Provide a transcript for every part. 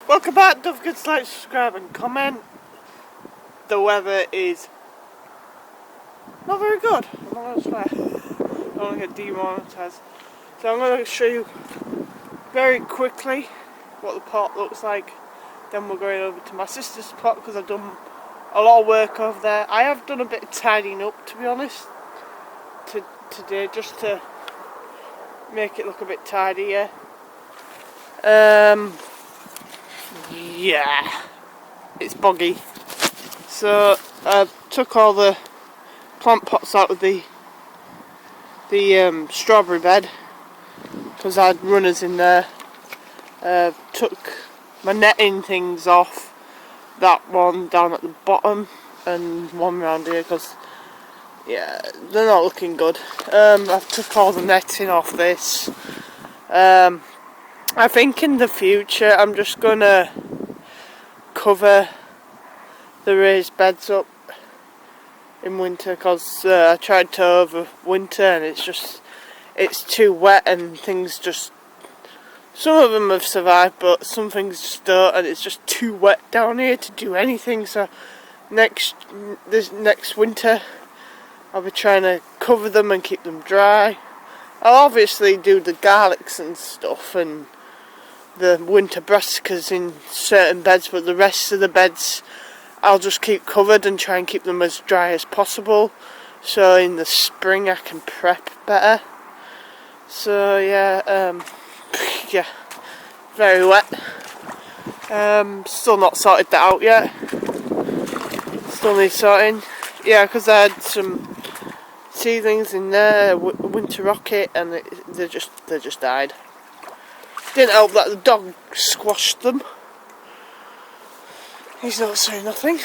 Welcome back, don't forget to like, subscribe and comment. The weather is not very good, I'm not going to swear. I don't want to get demonetised. So I'm going to show you very quickly what the pot looks like. Then we're going over to my sister's pot because I've done a lot of work over there. I have done a bit of tidying up, to be honest, today, just to make it look a bit tidier. Yeah, it's boggy. So I took all the plant pots out of the strawberry bed because I had runners in there. Took my netting things off, that one down at the bottom and one round here because yeah, they're not looking good. I've took all the netting off this. I think in the future I'm just gonna cover the raised beds up in winter because I tried to overwinter and it's too wet and things just, some of them have survived but some things just don't, and it's just too wet down here to do anything. So this next winter I'll be trying to cover them and keep them dry. I'll obviously do the garlics and stuff and the winter brassicas in certain beds, but the rest of the beds I'll just keep covered and try and keep them as dry as possible, so in the spring I can prep better. So yeah, yeah, very wet. Still not sorted that out yet. Still need sorting. Yeah, because I had some seedlings in there, winter rocket, and they just died. Didn't help that the dog squashed them. He's not saying nothing.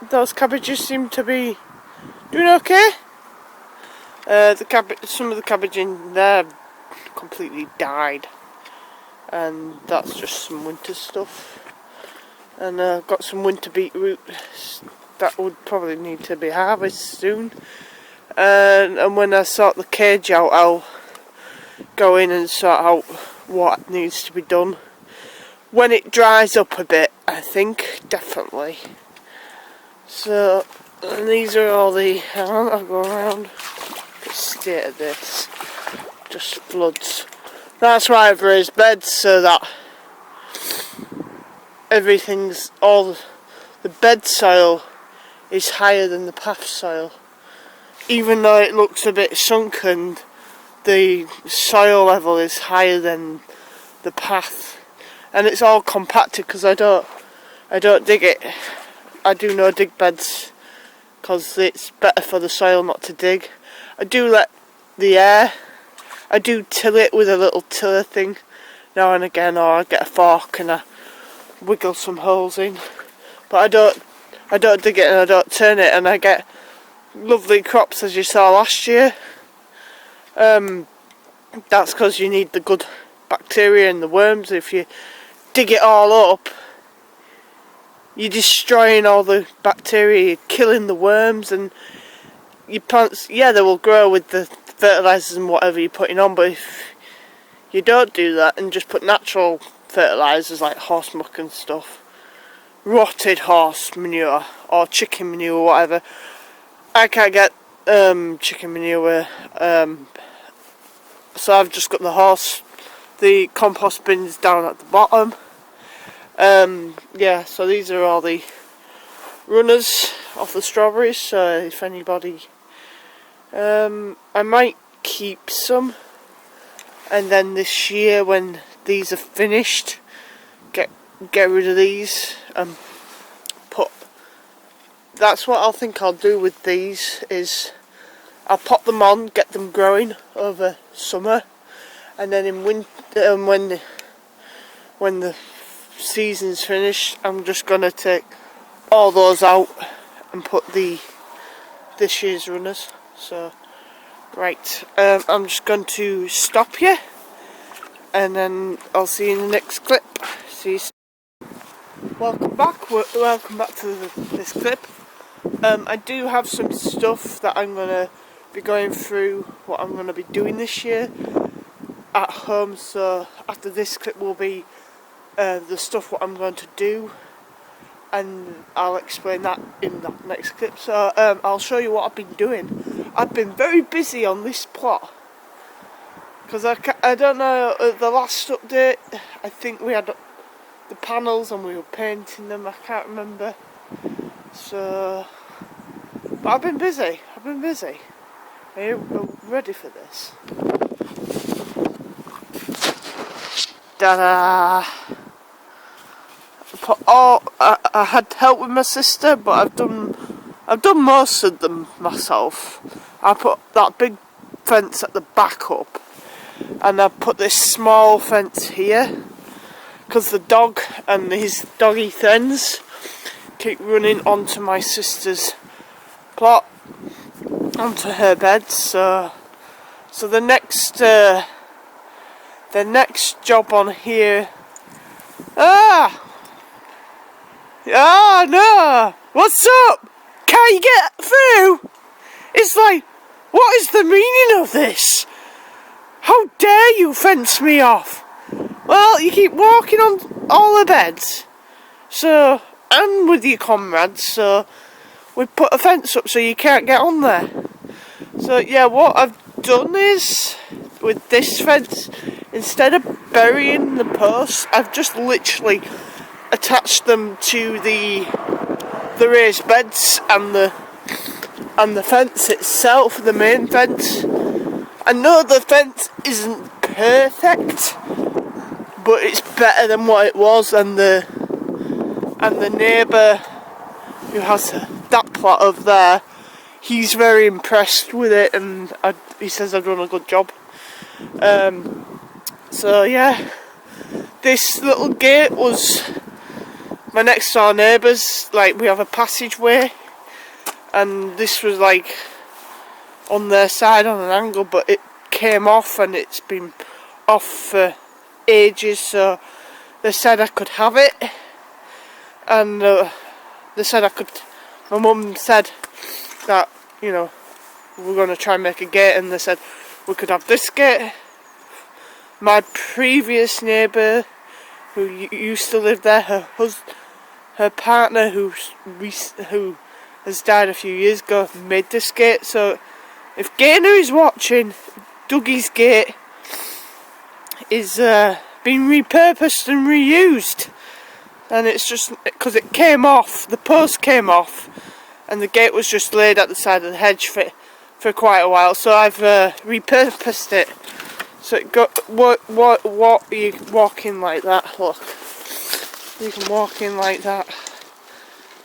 Those cabbages seem to be doing okay. Some of the cabbage in there completely died, and that's just some winter stuff. And got some winter beetroot that would probably need to be harvested soon. And when I sort the cage out, I'll go in and sort out what needs to be done. When it dries up a bit, I think, definitely. So, and these are all the, I'll go around, the state of this, just floods. That's why I've raised beds, so that all the bed soil is higher than the path soil. Even though it looks a bit sunken, the soil level is higher than the path. And it's all compacted because I don't dig it. I do no dig beds because it's better for the soil not to dig. I do let the air, I do till it with a little tiller thing now and again, or I get a fork and I wiggle some holes in. But I don't dig it and I don't turn it, and I get lovely crops as you saw last year. That's because you need the good bacteria and the worms. If you dig it all up, you're destroying all the bacteria, you're killing the worms, and your plants, yeah, they will grow with the fertilisers and whatever you're putting on, but if you don't do that and just put natural fertilisers like horse muck and stuff, rotted horse manure or chicken manure or whatever, I can't get chicken manure, so I've just got the compost bins down at the bottom. Yeah, so these are all the runners off the strawberries, so if anybody, I might keep some, and then this year when these are finished, get rid of these and that's what I think I'll do with these, is I'll pop them on, get them growing over summer, and then in winter, when the season's finished, I'm just gonna take all those out and put this year's runners. So right, I'm just going to stop here and then I'll see you in the next clip. See you soon. Welcome back to this clip. I do have some stuff that I'm gonna be going through, what I'm gonna be doing this year at home. So after this clip will be the stuff what I'm going to do, and I'll explain that in that next clip. So I'll show you what I've been doing. I've been very busy on this plot because I don't know, the last update I think we had the panels and we were painting them, I can't remember. So, but I've been busy. Are you ready for this? Ta-da! I had help with my sister, but I've done most of them myself. I put that big fence at the back up, and I put this small fence here because the dog and his doggy friends keep running onto my sister's plot, onto her bed. So the next job on here. No! What's up? Can't you get through? It's like, what is the meaning of this? How dare you fence me off? Well, you keep walking on all the beds. So, and with your comrades, so we put a fence up so you can't get on there. So yeah, what I've done is, with this fence, instead of burying the posts, I've just literally attached them to the raised beds and the fence itself, the main fence. I know the fence isn't perfect, but it's better than what it was, and the neighbour who has that plot over there, he's very impressed with it, and he says I've done a good job. So yeah, this little gate was my next door neighbours. Like, we have a passageway, and this was like on their side on an angle, but it came off and it's been off for ages, so they said I could have it, and they said I could. My mum said that, you know, we're going to try and make a gate, and they said we could have this gate. My previous neighbour, who used to live there, her partner, who has died a few years ago, made this gate. So if Gaynor is watching, Dougie's gate is being repurposed and reused, and it's just because it came off, the post came off, and the gate was just laid at the side of the hedge for quite a while. So I've repurposed it. So it got what you walk in like that. Look, you can walk in like that,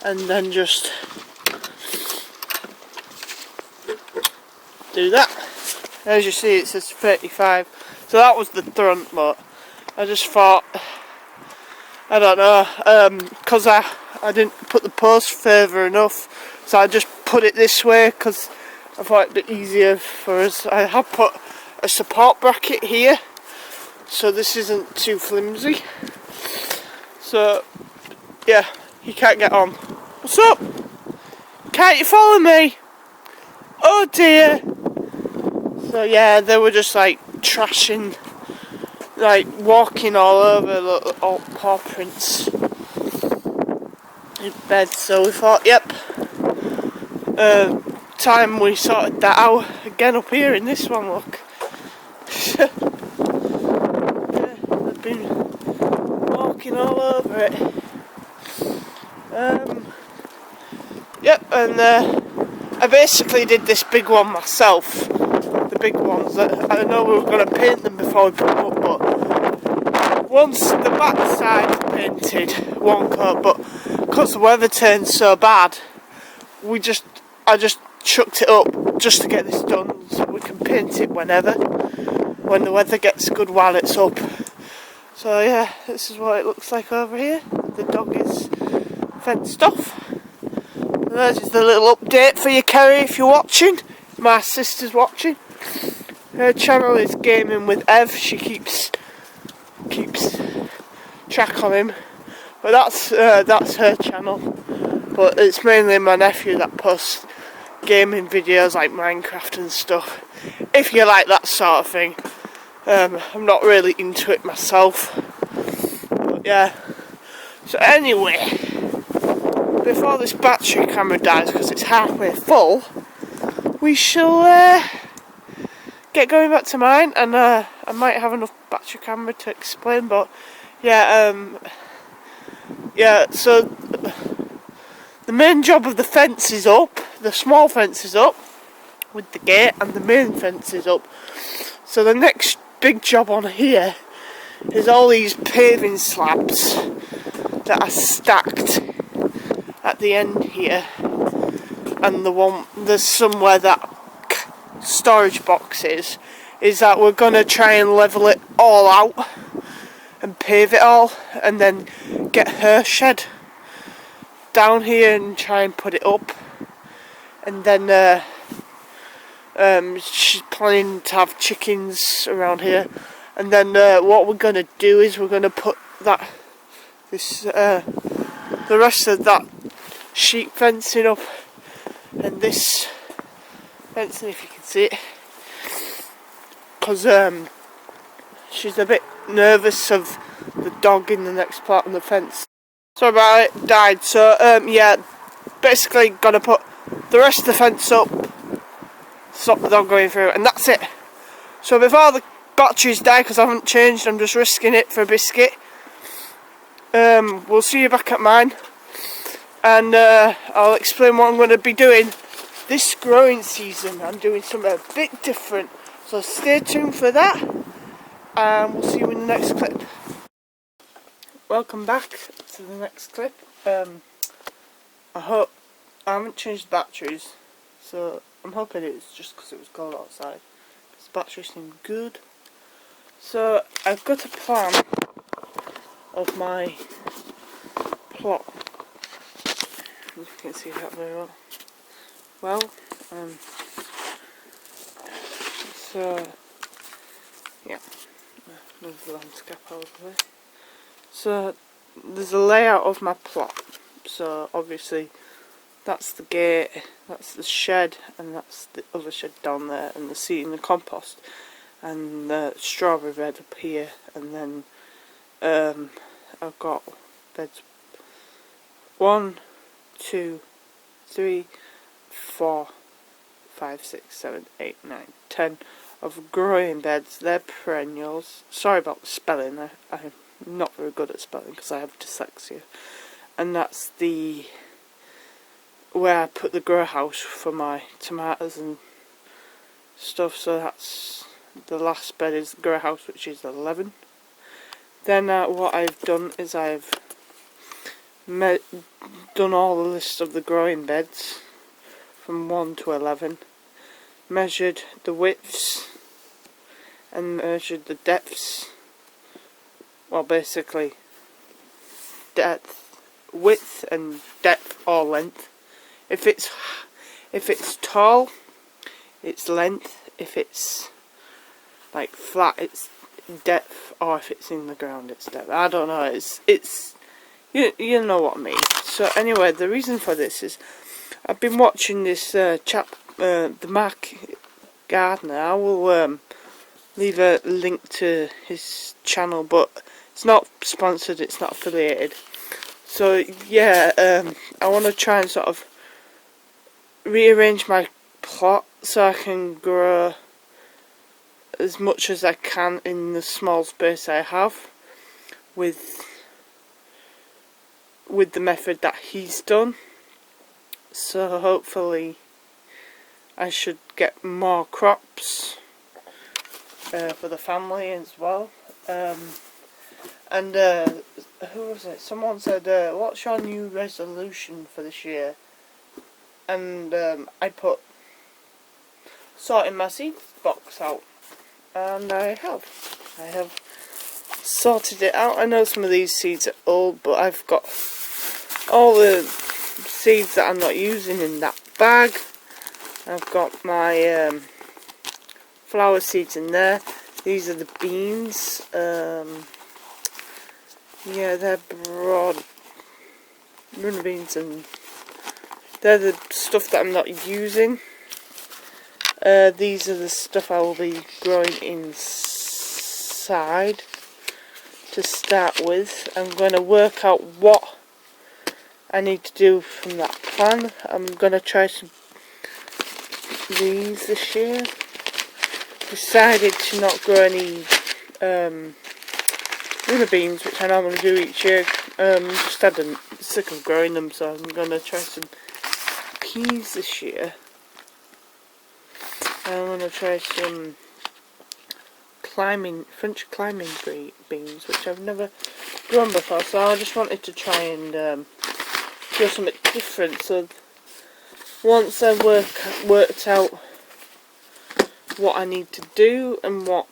and then just do that. As you see, it says 35. So that was the front, but I just thought, I don't know, because I didn't put the post further enough, so I just put it this way because I thought it'd be easier for us. I have put a support bracket here, so this isn't too flimsy. So yeah, you can't get on. What's up? Can't you follow me? Oh dear. So yeah, they were just like trashing, like walking all over the old paw prints in bed. So we thought, yep, time we sorted that out again up here in this one. Look. Yeah, I've been walking all over it. Yep, and I basically did this big one myself. The big ones that I know we were going to paint them before we put them up, but once the back side's painted one coat, but because the weather turned so bad, I just chucked it up just to get this done, so we can paint it whenever, when the weather gets good while it's up. So yeah, this is what it looks like over here. The dog is fenced off. And there's just a little update for you, Kerry, if you're watching. My sister's watching. Her channel is Gaming with Ev. She keeps track on him, but that's her channel. But it's mainly my nephew that posts gaming videos like Minecraft and stuff. If you like that sort of thing. I'm not really into it myself, but Yeah. So anyway, before this battery camera dies, because it's halfway full, we shall get going back to mine, and I might have enough battery camera to explain, but yeah, so the main job of the fence is up, the small fence is up with the gate, and the main fence is up. So the next big job on here is all these paving slabs that are stacked at the end here, and there's somewhere that storage box is that we're gonna try and level it all out and pave it all, and then get her shed down here and try and put it up, and then she's planning to have chickens around here, and then what we're gonna do is we're gonna put the rest of that sheep fencing up, and this fencing, if you can see it, because she's a bit nervous of the dog in the next part of the fence. Sorry about it, died. So yeah, basically gonna put the rest of the fence up, stop the dog going through, and that's it. So before the batteries die, because I haven't changed, I'm just risking it for a biscuit. We'll see you back at mine, and I'll explain what I'm going to be doing this growing season. I'm doing something a bit different, so stay tuned for that, and we'll see you in the next clip. Welcome back to the next clip. I hope I haven't changed batteries, so I'm hoping it's just because it was cold outside. The batteries seem good. So I've got a plan of my plot. You can see that very well. So yeah, there's the landscape over there. So there's a layout of my plot. So obviously that's the gate, that's the shed, and that's the other shed down there, and the seat and the compost, and the strawberry bed up here, and then I've got beds 1, 2, 3, 4, 5, 6, 7, 8, 9, 10 of growing beds. They're perennials. Sorry about the spelling, I'm not very good at spelling because I have dyslexia. And that's where I put the grow house for my tomatoes and stuff. So that's the last bed is the grow house, which is 11. Then what I've done is I've done all the list of the growing beds from 1 to 11, measured the widths and measured the depths. Well, basically width and depth or length. If it's tall, it's length. If it's like flat, it's depth, or if it's in the ground, it's depth. I don't know. It's you know what I mean. So anyway, the reason for this is I've been watching this chap, the Mark Gardner. I will leave a link to his channel, but it's not sponsored. It's not affiliated. So yeah, I want to try and sort of rearrange my plot so I can grow as much as I can in the small space I have with the method that he's done. So hopefully I should get more crops for the family as well. And who was it? Someone said, what's your new resolution for this year? And I put sorting my seed box out, and I have sorted it out. I know some of these seeds are old, but I've got all the seeds that I'm not using in that bag. I've got my flower seeds in there. These are the beans. Yeah, they're broad runner beans, and they're the stuff that I'm not using. These are the stuff I will be growing inside to start with. I'm going to work out what I need to do from that plan. I'm going to try some these this year. Decided to not grow any lima beans, which I normally do each year. Just had sick of growing them, so I'm going to try some peas this year. I'm going to try some French climbing beans, which I've never grown before, so I just wanted to try and do something different. So once I worked out what I need to do and what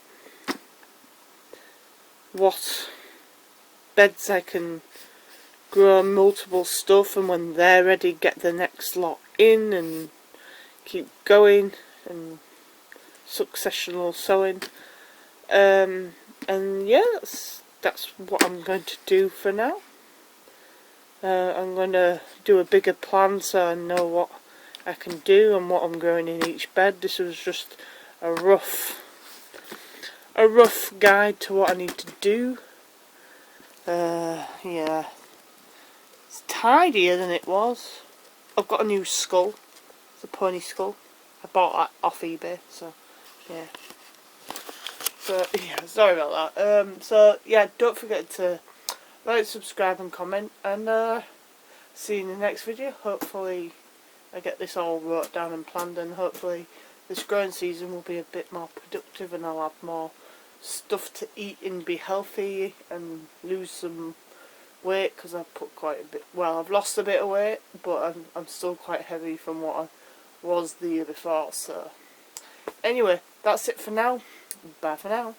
beds I can grow multiple stuff, and when they're ready get the next lot in and keep going and successional sowing. And yeah, that's what I'm going to do for now. I'm going to do a bigger plan so I know what I can do and what I'm growing in each bed. This was just a rough guide to what I need to do. Yeah, it's tidier than it was. I've got a new skull. It's a pony skull. I bought that off eBay, so yeah. So yeah, sorry about that. So yeah, don't forget to like, subscribe and comment, and see you in the next video. Hopefully I get this all wrote down and planned, and hopefully this growing season will be a bit more productive and I'll have more stuff to eat and be healthy and lose some weight, because I've put quite a bit, well, I've lost a bit of weight, but I'm still quite heavy from what I was the year before. So anyway, that's it for now. Bye for now.